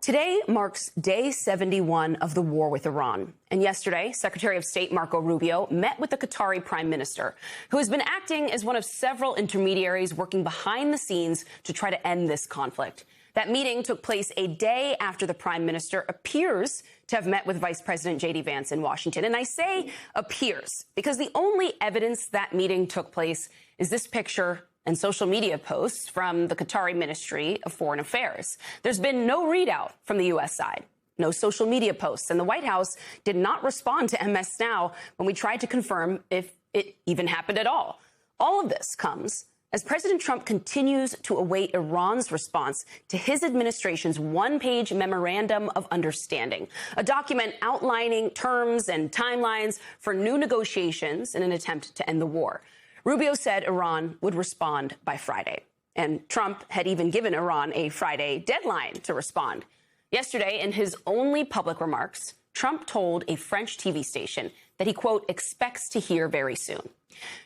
Today marks day 71 of the war with Iran. And yesterday, Secretary of State Marco Rubio met with the Qatari Prime Minister, who has been acting as one of several intermediaries working behind the scenes to try to end this conflict. That meeting took place a day after the Prime Minister appears to have met with Vice President J.D. Vance in Washington. And I say appears because the only evidence that meeting took place is this picture and social media posts from the Qatari Ministry of Foreign Affairs. There's been no readout from the U.S. side, no social media posts, and the White House did not respond to MS Now when we tried to confirm if it even happened at all. All of this comes as President Trump continues to await Iran's response to his administration's one-page memorandum of understanding, a document outlining terms and timelines for new negotiations in an attempt to end the war. Rubio said Iran would respond by Friday, and Trump had even given Iran a Friday deadline to respond. Yesterday, in his only public remarks, Trump told a French TV station that he, quote, expects to hear very soon.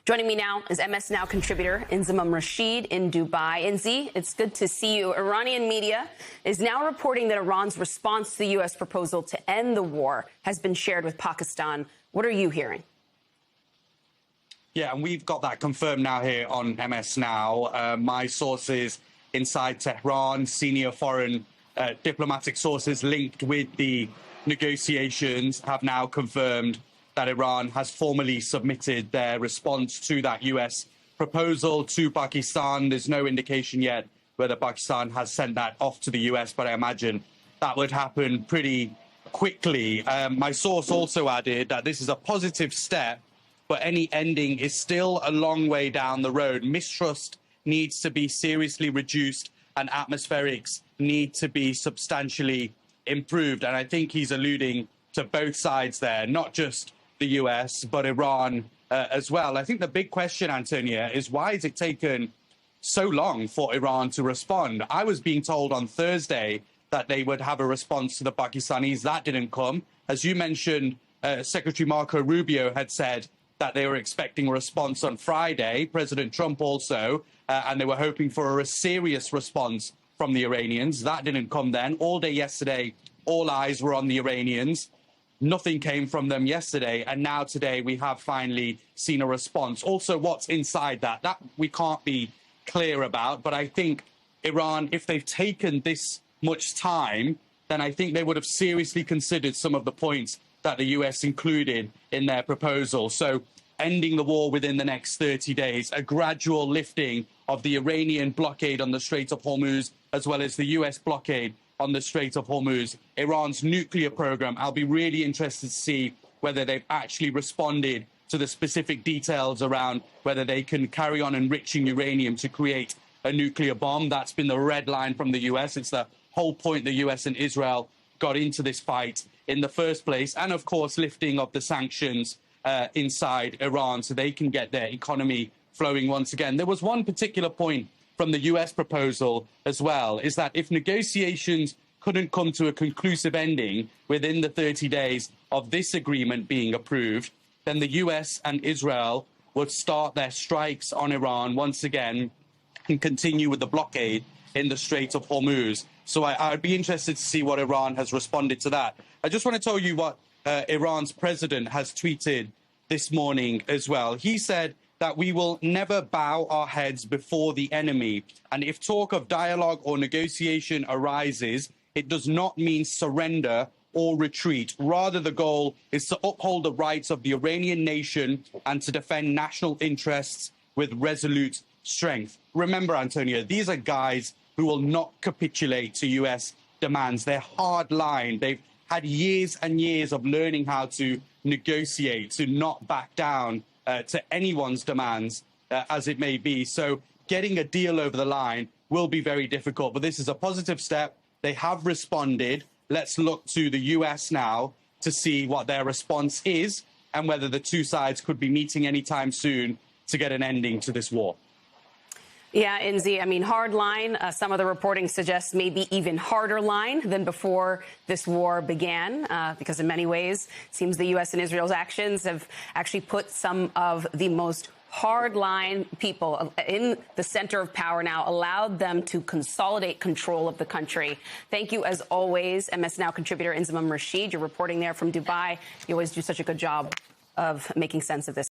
Joining me now is MS Now contributor Inzamam Rashid in Dubai. Inzi, it's good to see you. Iranian media is now reporting that Iran's response to the U.S. proposal to end the war has been shared with Pakistan. What are you hearing? Yeah, and we've got that confirmed now here on MS Now. My sources inside Tehran, senior foreign diplomatic sources linked with the negotiations, have now confirmed that Iran has formally submitted their response to that U.S. proposal to Pakistan. There's no indication yet whether Pakistan has sent that off to the U.S., but I imagine that would happen pretty quickly. My source also added that this is a positive step, but any ending is still a long way down the road. Mistrust needs to be seriously reduced and atmospherics need to be substantially improved. And I think he's alluding to both sides there, not just the US, but Iran as well. I think the big question, Antonia, is why has it taken so long for Iran to respond? I was being told on Thursday that they would have a response to the Pakistanis. That didn't come. As you mentioned, Secretary Marco Rubio had said that they were expecting a response on Friday, President Trump also, and they were hoping for a serious response from the Iranians. That didn't come then. All day yesterday, all eyes were on the Iranians. Nothing came from them yesterday, and now today we have finally seen a response. Also, what's inside that we can't be clear about, but I think Iran, if they've taken this much time, then I think they would have seriously considered some of the points that the US included in their proposal. So ending the war within the next 30 days, a gradual lifting of the Iranian blockade on the Strait of Hormuz, as well as the US blockade on the Strait of Hormuz, Iran's nuclear program. I'll be really interested to see whether they've actually responded to the specific details around whether they can carry on enriching uranium to create a nuclear bomb. That's been the red line from the US. It's the whole point the US and Israel got into this fight in the first place, and of course lifting of the sanctions inside Iran so they can get their economy flowing once again. There was one particular point from the US proposal as well, is that if negotiations couldn't come to a conclusive ending within the 30 days of this agreement being approved, then the US and Israel would start their strikes on Iran once again and continue with the blockade in the Strait of Hormuz. So I'd be interested to see what Iran has responded to that. I just want to tell you what Iran's president has tweeted this morning as well. He said that we will never bow our heads before the enemy. And if talk of dialogue or negotiation arises, it does not mean surrender or retreat. Rather, the goal is to uphold the rights of the Iranian nation and to defend national interests with resolute strength. Remember, Antonio, these are guys who will not capitulate to US demands. They're hard line. They've had years and years of learning how to negotiate, to not back down to anyone's demands, as it may be. So getting a deal over the line will be very difficult. But this is a positive step. They have responded. Let's look to the US now to see what their response is and whether the two sides could be meeting anytime soon to get an ending to this war. Yeah, Inzi, I mean, hard line. Some of the reporting suggests maybe even harder line than before this war began, because in many ways, it seems the U.S. and Israel's actions have actually put some of the most hardline people in the center of power now allowed them to consolidate control of the country. Thank you, as always, MS Now contributor Inzamam Rashid. You're reporting there from Dubai. You always do such a good job of making sense of this.